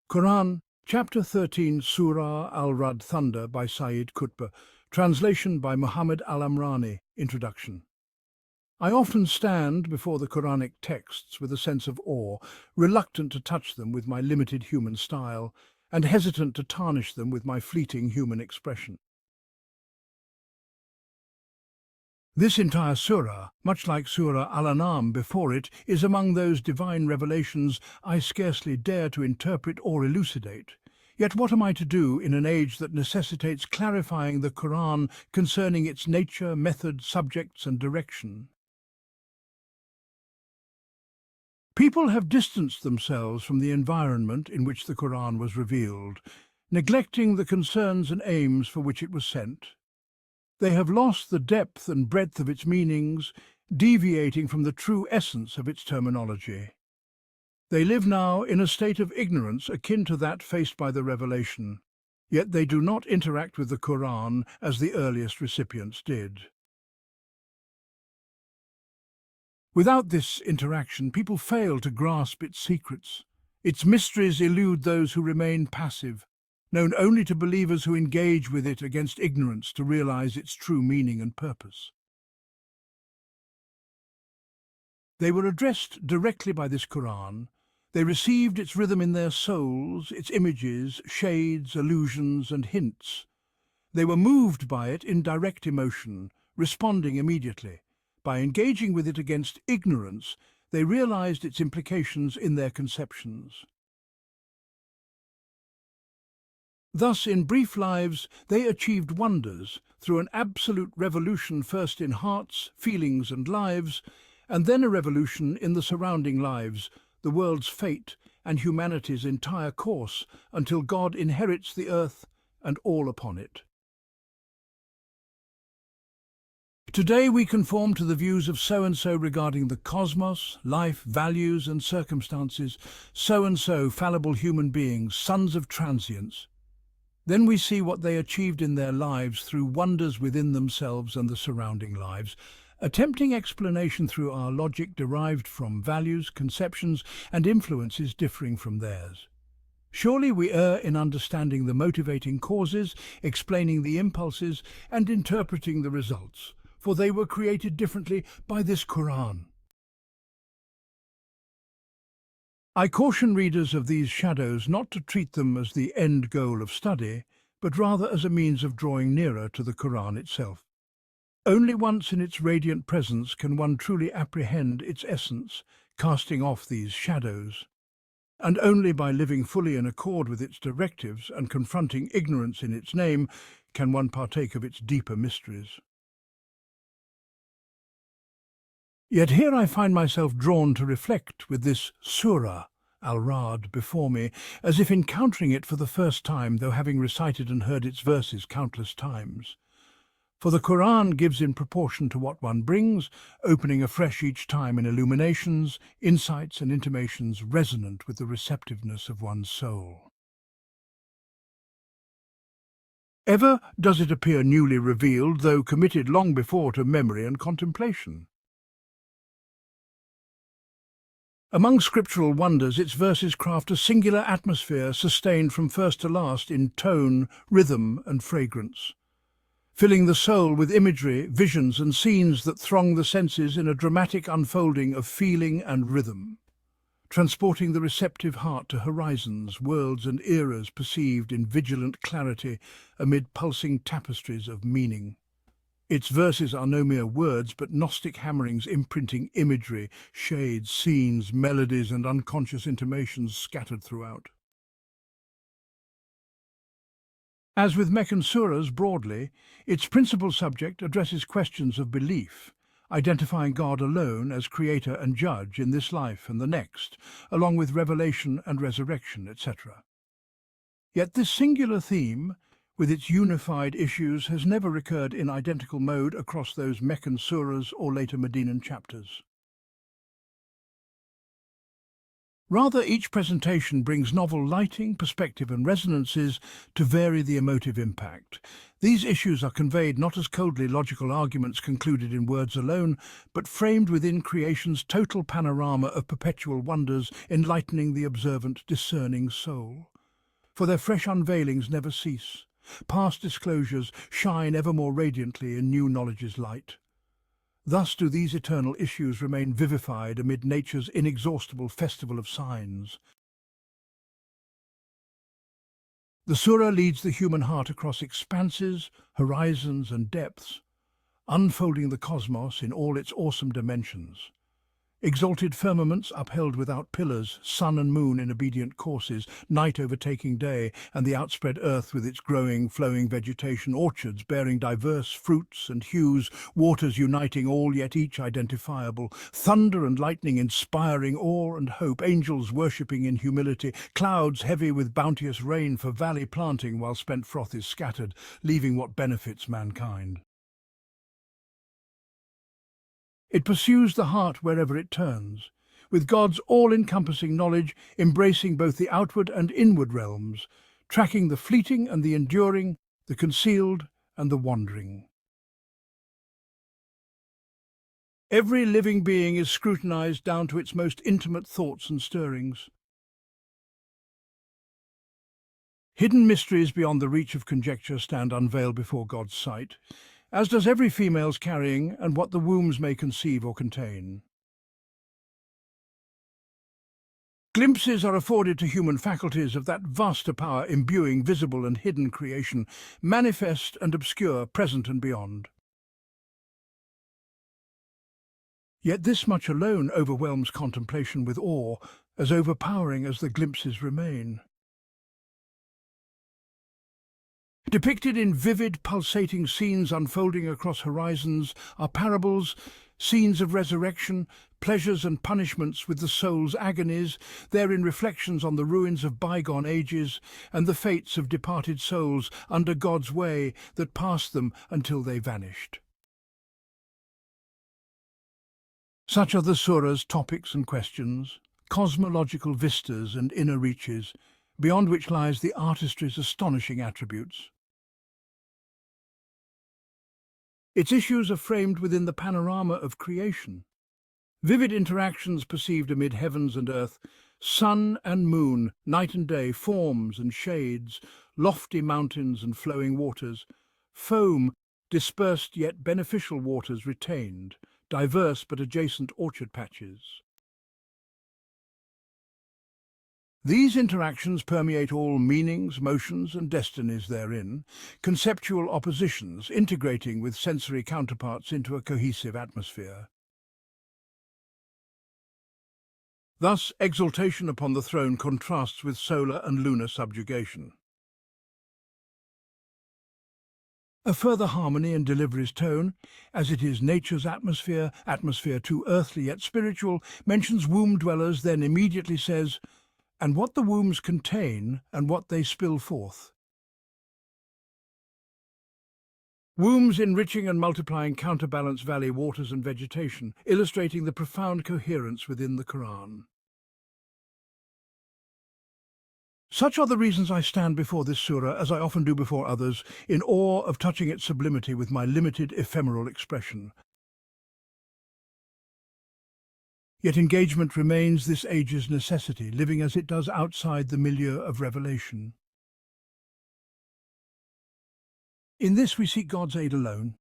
Qur'an Chapter 13 Surah Ar-Ra'd Thunder by Sayyid Qutb. Translation by Muhammad Al-Amrani. Introduction. I often stand before the Quranic texts with a sense of awe, reluctant to touch them with my limited human style, and hesitant to tarnish them with my fleeting human expression. This entire surah, much like Surah Al-An'am before it, is among those divine revelations I scarcely dare to interpret or elucidate. Yet what am I to do in an age that necessitates clarifying the Qur'an concerning its nature, method, subjects and direction? People have distanced themselves from the environment in which the Qur'an was revealed, neglecting the concerns and aims for which it was sent. They have lost the depth and breadth of its meanings, deviating from the true essence of its terminology. They live now in a state of ignorance akin to that faced by the revelation, yet they do not interact with the Qur'an as the earliest recipients did. Without this interaction, people fail to grasp its secrets. Its mysteries elude those who remain passive, known only to believers who engage with it against ignorance to realize its true meaning and purpose. They were addressed directly by this Qur'an. They received its rhythm in their souls, its images, shades, allusions, and hints. They were moved by it in direct emotion, responding immediately. By engaging with it against ignorance, they realized its implications in their conceptions. Thus, in brief lives, they achieved wonders through an absolute revolution first in hearts, feelings and lives, and then a revolution in the surrounding lives, the world's fate and humanity's entire course, until God inherits the earth and all upon it. Today we conform to the views of so-and-so regarding the cosmos, life, values and circumstances, so-and-so fallible human beings, sons of transience. Then we see what they achieved in their lives through wonders within themselves and the surrounding lives, attempting explanation through our logic derived from values, conceptions, and influences differing from theirs. Surely we err in understanding the motivating causes, explaining the impulses, and interpreting the results, for they were created differently by this Qur'an. I caution readers of these shadows not to treat them as the end goal of study, but rather as a means of drawing nearer to the Qur'an itself. Only once in its radiant presence can one truly apprehend its essence, casting off these shadows. And only by living fully in accord with its directives and confronting ignorance in its name can one partake of its deeper mysteries. Yet here I find myself drawn to reflect with this Surah Ar-Ra'd before me, as if encountering it for the first time, though having recited and heard its verses countless times. For the Qur'an gives in proportion to what one brings, opening afresh each time in illuminations, insights and intimations resonant with the receptiveness of one's soul. Ever does it appear newly revealed, though committed long before to memory and contemplation. Among scriptural wonders, its verses craft a singular atmosphere sustained from first to last in tone, rhythm and fragrance, filling the soul with imagery, visions and scenes that throng the senses in a dramatic unfolding of feeling and rhythm, transporting the receptive heart to horizons, worlds and eras perceived in vigilant clarity amid pulsing tapestries of meaning. Its verses are no mere words, but Gnostic hammerings imprinting imagery, shades, scenes, melodies and unconscious intimations scattered throughout. As with Meccan surahs broadly, its principal subject addresses questions of belief, identifying God alone as creator and judge in this life and the next, along with revelation and resurrection, etc. Yet this singular theme, with its unified issues, has never recurred in identical mode across those Meccan surahs or later Medinan chapters. Rather, each presentation brings novel lighting, perspective and resonances to vary the emotive impact. These issues are conveyed not as coldly logical arguments concluded in words alone, but framed within creation's total panorama of perpetual wonders, enlightening the observant, discerning soul. for their fresh unveilings never cease. Past disclosures shine ever more radiantly in new knowledge's light. Thus do these eternal issues remain vivified amid nature's inexhaustible festival of signs. The Surah leads the human heart across expanses, horizons and depths, unfolding the cosmos in all its awesome dimensions. Exalted firmaments upheld without pillars, sun and moon in obedient courses, night overtaking day, and the outspread earth with its growing, flowing vegetation, orchards bearing diverse fruits and hues, waters uniting all yet each identifiable, thunder and lightning inspiring awe and hope, angels worshipping in humility, clouds heavy with bounteous rain for valley planting while spent froth is scattered, leaving what benefits mankind. It pursues the heart wherever it turns, with God's all-encompassing knowledge embracing both the outward and inward realms, tracking the fleeting and the enduring, the concealed and the wandering. Every living being is scrutinized down to its most intimate thoughts and stirrings. Hidden mysteries beyond the reach of conjecture stand unveiled before God's sight, as does every female's carrying and what the wombs may conceive or contain. Glimpses are afforded to human faculties of that vaster power imbuing visible and hidden creation, manifest and obscure, present and beyond. Yet this much alone overwhelms contemplation with awe, as overpowering as the glimpses remain. Depicted in vivid, pulsating scenes unfolding across horizons are parables, scenes of resurrection, pleasures and punishments with the soul's agonies, therein reflections on the ruins of bygone ages and the fates of departed souls under God's way that passed them until they vanished. Such are the Surah's topics and questions, cosmological vistas and inner reaches, beyond which lies the artistry's astonishing attributes. Its issues are framed within the panorama of creation. Vivid interactions perceived amid heavens and earth, sun and moon, night and day, forms and shades, lofty mountains and flowing waters, foam, dispersed yet beneficial waters retained, diverse but adjacent orchard patches. These interactions permeate all meanings, motions and destinies therein, conceptual oppositions integrating with sensory counterparts into a cohesive atmosphere. Thus, exaltation upon the throne contrasts with solar and lunar subjugation. A further harmony in delivery's tone, as it is nature's atmosphere too earthly yet spiritual, mentions womb dwellers, then immediately says, "And what the wombs contain, and what they spill forth." Wombs enriching and multiplying counterbalance valley waters and vegetation, illustrating the profound coherence within the Qur'an. Such are the reasons I stand before this surah, as I often do before others, in awe of touching its sublimity with my limited ephemeral expression. Yet engagement remains this age's necessity, living as it does outside the milieu of revelation. In this we seek God's aid alone,